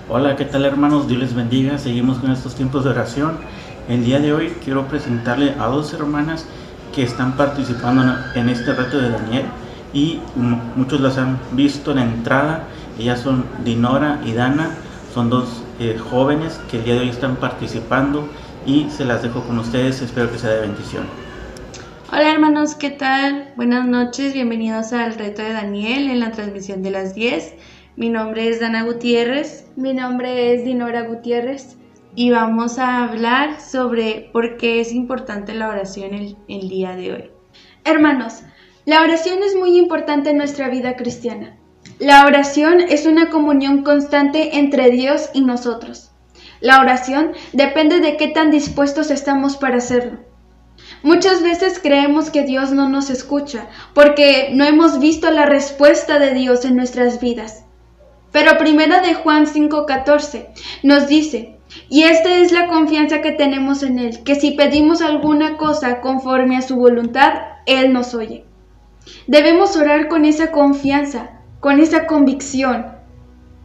Hola, ¿qué tal hermanos? Dios les bendiga. Seguimos con estos tiempos de oración. El día de hoy quiero presentarle a dos hermanas que están participando en este reto de Daniel y muchos las han visto en la entrada. Ellas son Dinora y Dana, son dos jóvenes que el día de hoy están participando y se las dejo con ustedes, espero que sea de bendición. Hola hermanos, ¿qué tal? Buenas noches, bienvenidos al reto de Daniel en la transmisión de las 10. Mi nombre es Dana Gutiérrez. Mi nombre es Dinora Gutiérrez. Y vamos a hablar sobre por qué es importante la oración el día de hoy. Hermanos, la oración es muy importante en nuestra vida cristiana. La oración es una comunión constante entre Dios y nosotros. La oración depende de qué tan dispuestos estamos para hacerlo. Muchas veces creemos que Dios no nos escucha porque no hemos visto la respuesta de Dios en nuestras vidas. Pero 1 de Juan 5:14 nos dice, y esta es la confianza que tenemos en Él, que si pedimos alguna cosa conforme a su voluntad, Él nos oye. Debemos orar con esa confianza, con esa convicción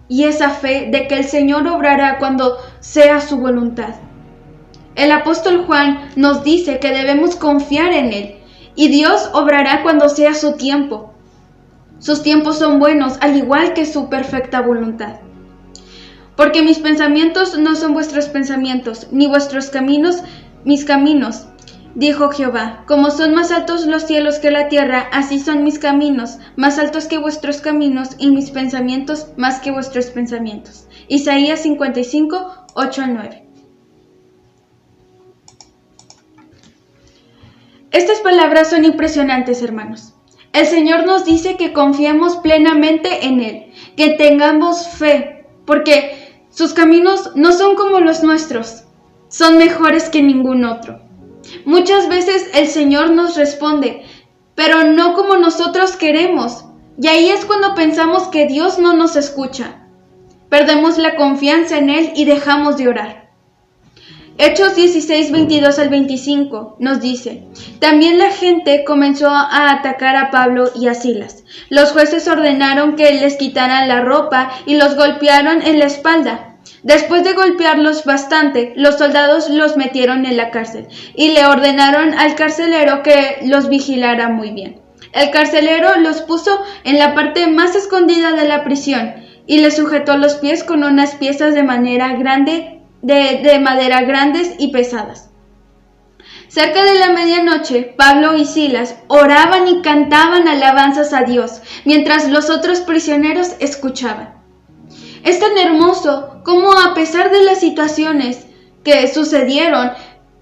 y esa fe de que el Señor obrará cuando sea su voluntad. El apóstol Juan nos dice que debemos confiar en Él y Dios obrará cuando sea su tiempo. Sus tiempos son buenos, al igual que su perfecta voluntad. Porque mis pensamientos no son vuestros pensamientos, ni vuestros caminos mis caminos, dijo Jehová. Como son más altos los cielos que la tierra, así son mis caminos, más altos que vuestros caminos, y mis pensamientos más que vuestros pensamientos. Isaías 55, 8-9. Estas palabras son impresionantes, hermanos. El Señor nos dice que confiemos plenamente en Él, que tengamos fe, porque sus caminos no son como los nuestros, son mejores que ningún otro. Muchas veces el Señor nos responde, pero no como nosotros queremos, y ahí es cuando pensamos que Dios no nos escucha. Perdemos la confianza en Él y dejamos de orar. Hechos 16, 22-25 nos dice, también la gente comenzó a atacar a Pablo y a Silas. Los jueces ordenaron que les quitaran la ropa y los golpearon en la espalda. Después de golpearlos bastante, los soldados los metieron en la cárcel y le ordenaron al carcelero que los vigilara muy bien. El carcelero los puso en la parte más escondida de la prisión y les sujetó los pies con unas piezas de madera grandes y pesadas. Cerca de la medianoche, Pablo y Silas oraban y cantaban alabanzas a Dios, mientras los otros prisioneros escuchaban. Es tan hermoso como a pesar de las situaciones que sucedieron,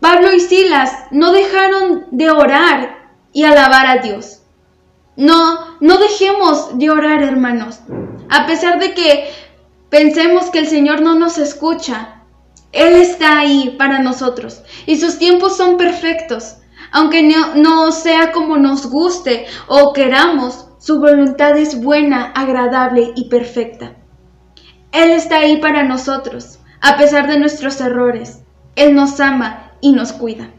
Pablo y Silas no dejaron de orar y alabar a Dios. No dejemos de orar, hermanos. A pesar de que pensemos que el Señor no nos escucha, Él está ahí para nosotros y sus tiempos son perfectos. Aunque no sea como nos guste o queramos, su voluntad es buena, agradable y perfecta. Él está ahí para nosotros, a pesar de nuestros errores. Él nos ama y nos cuida.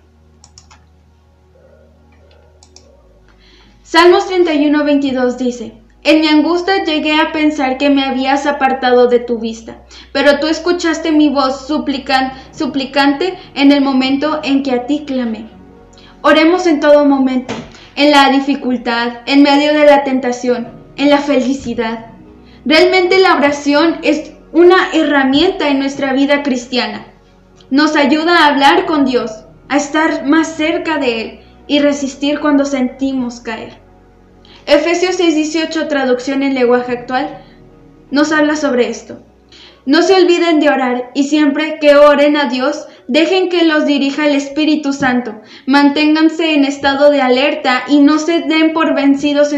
Salmos 31:22 dice, en mi angustia llegué a pensar que me habías apartado de tu vista, pero tú escuchaste mi voz suplicante en el momento en que a ti clamé. Oremos en todo momento, en la dificultad, en medio de la tentación, en la felicidad. Realmente la oración es una herramienta en nuestra vida cristiana. Nos ayuda a hablar con Dios, a estar más cerca de Él y resistir cuando sentimos caer. Efesios 6:18, traducción en lenguaje actual, nos habla sobre esto. No se olviden de orar y siempre que oren a Dios, Dejen que los dirija el Espíritu Santo. Manténganse en estado de alerta y no se den por vencidos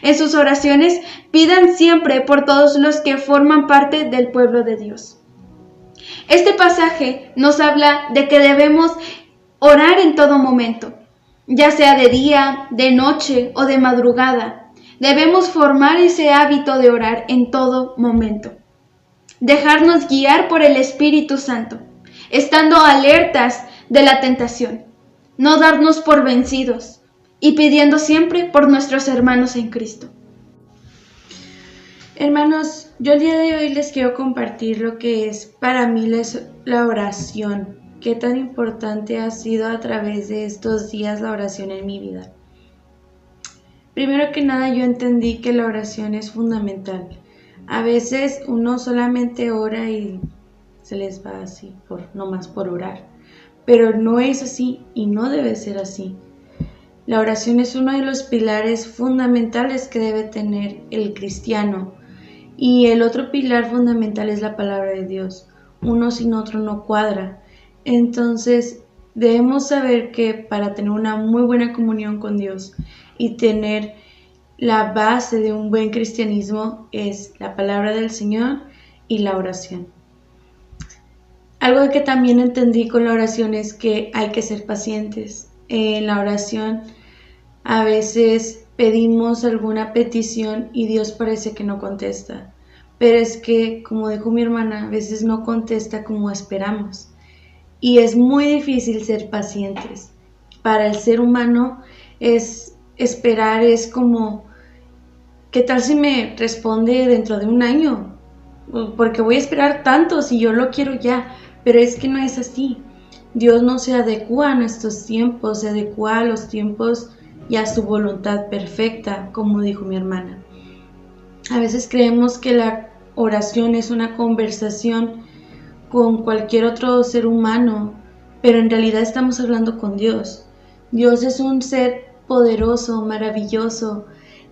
En sus oraciones pidan siempre por todos los que forman parte del pueblo de Dios. Este pasaje nos habla de que debemos orar en todo momento, ya sea de día, de noche o de madrugada. Debemos formar ese hábito de orar en todo momento. Dejarnos guiar por el Espíritu Santo, estando alertas de la tentación, no darnos por vencidos y pidiendo siempre por nuestros hermanos en Cristo. Hermanos, yo el día de hoy les quiero compartir lo que es para mí la oración, qué tan importante ha sido a través de estos días la oración en mi vida. Primero que nada, yo entendí que la oración es fundamental. A veces uno solamente ora y se les va así, nomás por orar. Pero no es así y no debe ser así. La oración es uno de los pilares fundamentales que debe tener el cristiano. Y el otro pilar fundamental es la palabra de Dios. Uno sin otro no cuadra. Entonces debemos saber que para tener una muy buena comunión con Dios y tener la base de un buen cristianismo es la palabra del Señor y la oración. Algo que también entendí con la oración es que hay que ser pacientes. En la oración a veces pedimos alguna petición y Dios parece que no contesta. Pero es que, como dijo mi hermana, a veces no contesta como esperamos. Y es muy difícil ser pacientes. Para el ser humano esperar es como, ¿qué tal si me responde dentro de un año? Porque voy a esperar tanto si yo lo quiero ya. Pero es que no es así. Dios no se adecua a nuestros tiempos, se adecua a los tiempos y a su voluntad perfecta, como dijo mi hermana. A veces creemos que la oración es una conversación con cualquier otro ser humano, pero en realidad estamos hablando con Dios. Dios es un ser poderoso, maravilloso,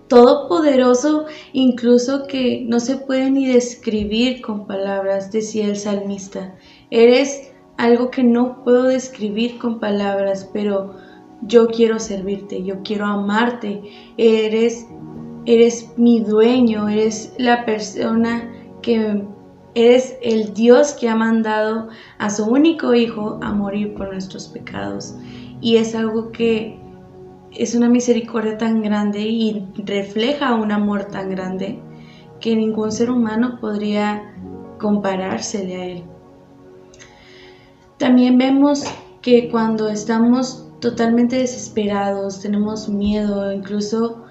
todopoderoso, incluso que no se puede ni describir con palabras, decía el salmista. Eres algo que no puedo describir con palabras, pero yo quiero servirte, yo quiero amarte. Eres mi dueño, eres la persona que eres el Dios que ha mandado a su único hijo a morir por nuestros pecados. Y es algo que es una misericordia tan grande y refleja un amor tan grande que ningún ser humano podría comparársele a él. También vemos que cuando estamos totalmente desesperados, tenemos miedo, incluso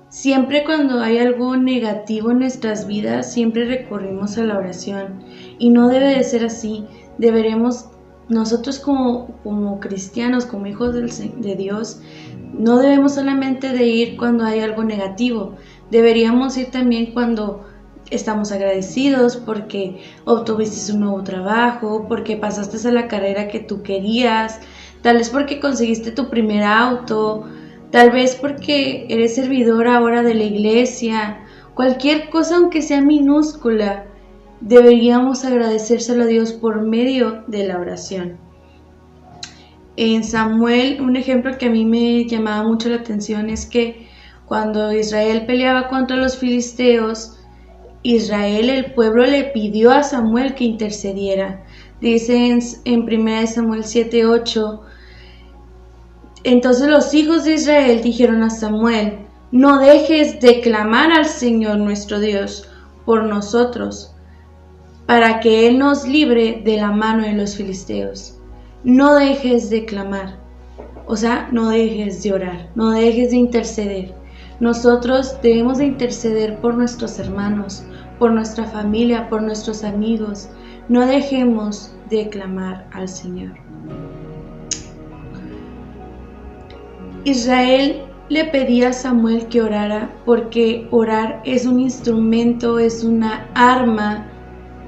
siempre cuando hay algo negativo en nuestras vidas, siempre recurrimos a la oración. Y no debe de ser así. Deberemos, nosotros como cristianos, como hijos de Dios, no debemos solamente de ir cuando hay algo negativo. Deberíamos ir también cuando estamos agradecidos porque obtuviste un nuevo trabajo, porque pasaste a la carrera que tú querías, tal vez porque conseguiste tu primer auto, tal vez porque eres servidor ahora de la iglesia. Cualquier cosa, aunque sea minúscula, deberíamos agradecérselo a Dios por medio de la oración. En Samuel, un ejemplo que a mí me llamaba mucho la atención es que cuando Israel peleaba contra los filisteos, Israel, el pueblo, le pidió a Samuel que intercediera. Dice en 1 Samuel 7:8, entonces los hijos de Israel dijeron a Samuel: no dejes de clamar al Señor nuestro Dios por nosotros, para que Él nos libre de la mano de los filisteos. No dejes de clamar, o sea, no dejes de orar, no dejes de interceder. Nosotros debemos de interceder por nuestros hermanos, por nuestra familia, por nuestros amigos. No dejemos de clamar al Señor. Israel le pedía a Samuel que orara porque orar es un instrumento, es una arma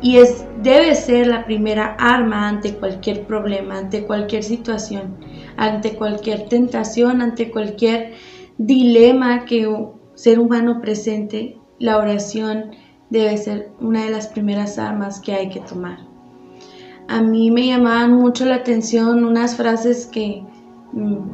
y debe ser la primera arma ante cualquier problema, ante cualquier situación, ante cualquier tentación, ante cualquier dilema que un ser humano presente. La oración debe ser una de las primeras armas que hay que tomar. A mí me llamaban mucho la atención unas frases que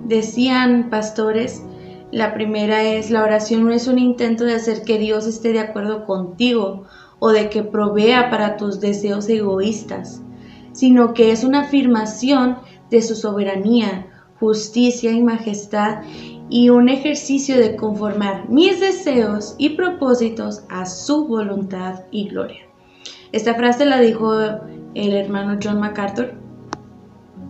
decían pastores. La primera es: la oración no es un intento de hacer que Dios esté de acuerdo contigo o de que provea para tus deseos egoístas, sino que es una afirmación de su soberanía, justicia y majestad, y un ejercicio de conformar mis deseos y propósitos a su voluntad y gloria. Esta frase la dijo el hermano John MacArthur.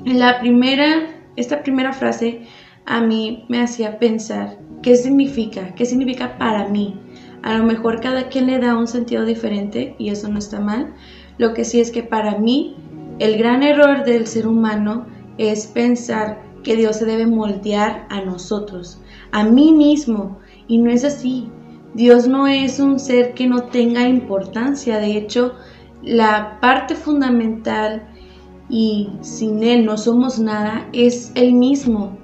Esta primera frase a mí me hacía pensar qué significa para mí. A lo mejor cada quien le da un sentido diferente y eso no está mal. Lo que sí es que para mí el gran error del ser humano es pensar que Dios se debe moldear a nosotros, a mí mismo, y no es así. Dios no es un ser que no tenga importancia. De hecho, la parte fundamental, y sin Él no somos nada, es Él mismo.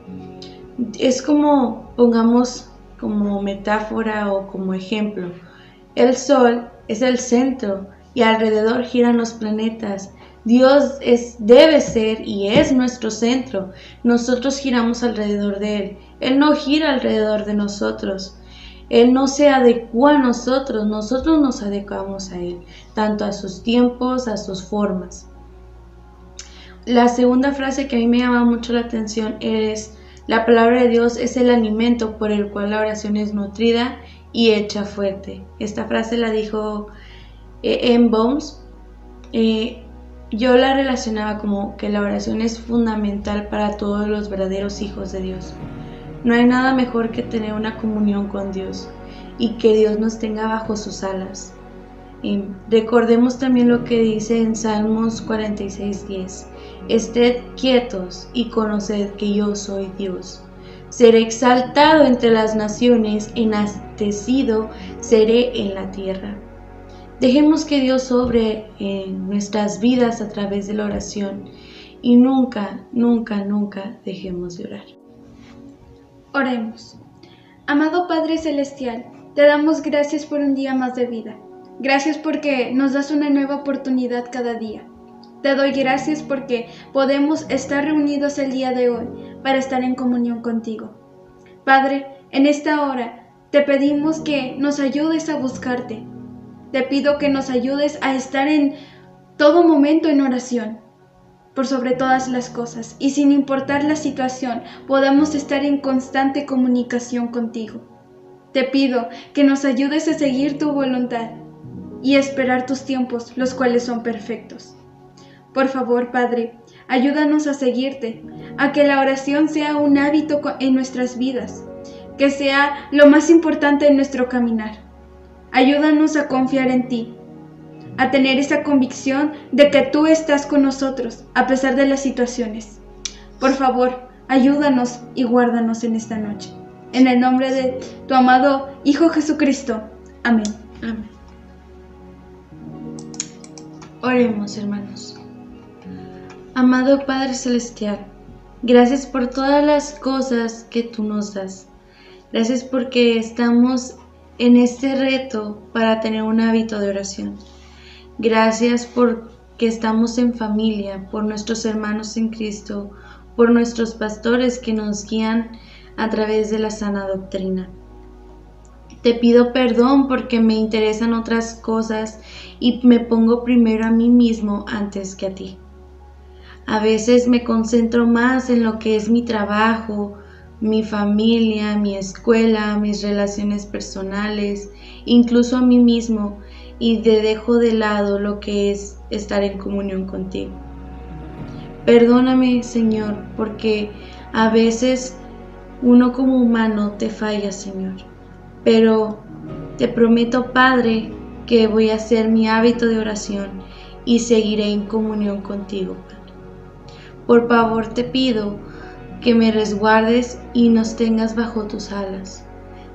Es como, pongamos como metáfora o como ejemplo, el Sol es el centro y alrededor giran los planetas. Dios debe ser y es nuestro centro. Nosotros giramos alrededor de Él. Él no gira alrededor de nosotros. Él no se adecua a nosotros nos adecuamos a Él, tanto a sus tiempos, a sus formas. La segunda frase que a mí me llama mucho la atención es: la palabra de Dios es el alimento por el cual la oración es nutrida y hecha fuerte. Esta frase la dijo M. Bones. Yo la relacionaba como que la oración es fundamental para todos los verdaderos hijos de Dios. No hay nada mejor que tener una comunión con Dios y que Dios nos tenga bajo sus alas. Recordemos también lo que dice en Salmos 46:10. Ested quietos y conoced que yo soy Dios. Seré exaltado entre las naciones, enaltecido seré en la tierra. Dejemos que Dios obre en nuestras vidas a través de la oración y nunca, nunca, nunca dejemos de orar. Oremos. Amado Padre Celestial, te damos gracias por un día más de vida. Gracias porque nos das una nueva oportunidad cada día. Te doy gracias porque podemos estar reunidos el día de hoy para estar en comunión contigo. Padre, en esta hora te pedimos que nos ayudes a buscarte. Te pido que nos ayudes a estar en todo momento en oración, por sobre todas las cosas, y sin importar la situación, podamos estar en constante comunicación contigo. Te pido que nos ayudes a seguir tu voluntad y esperar tus tiempos, los cuales son perfectos. Por favor, Padre, ayúdanos a seguirte, a que la oración sea un hábito en nuestras vidas, que sea lo más importante en nuestro caminar. Ayúdanos a confiar en ti, a tener esa convicción de que tú estás con nosotros a pesar de las situaciones. Por favor, ayúdanos y guárdanos en esta noche. En el nombre de tu amado Hijo Jesucristo. Amén. Amén. Oremos, hermanos. Amado Padre Celestial, gracias por todas las cosas que tú nos das. Gracias porque estamos en este reto para tener un hábito de oración. Gracias porque estamos en familia, por nuestros hermanos en Cristo, por nuestros pastores que nos guían a través de la sana doctrina. Te pido perdón porque me interesan otras cosas y me pongo primero a mí mismo antes que a ti. A veces me concentro más en lo que es mi trabajo, mi familia, mi escuela, mis relaciones personales, incluso a mí mismo, y dejo de lado lo que es estar en comunión contigo. Perdóname, Señor, porque a veces uno como humano te falla, Señor. Pero te prometo, Padre, que voy a hacer mi hábito de oración y seguiré en comunión contigo, Padre. Por favor, te pido que me resguardes y nos tengas bajo tus alas.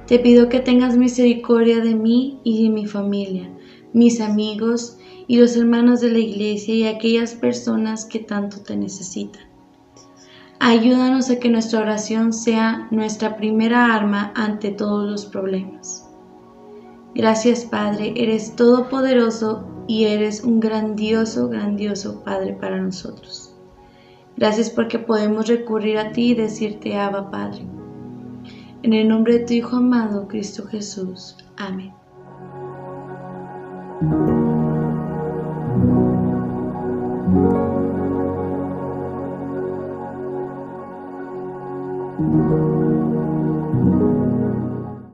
Te pido que tengas misericordia de mí y de mi familia, mis amigos y los hermanos de la iglesia y aquellas personas que tanto te necesitan. Ayúdanos a que nuestra oración sea nuestra primera arma ante todos los problemas. Gracias, Padre, eres todopoderoso y eres un grandioso, grandioso Padre para nosotros. Gracias porque podemos recurrir a ti y decirte Abba Padre. En el nombre de tu Hijo amado, Cristo Jesús. Amén.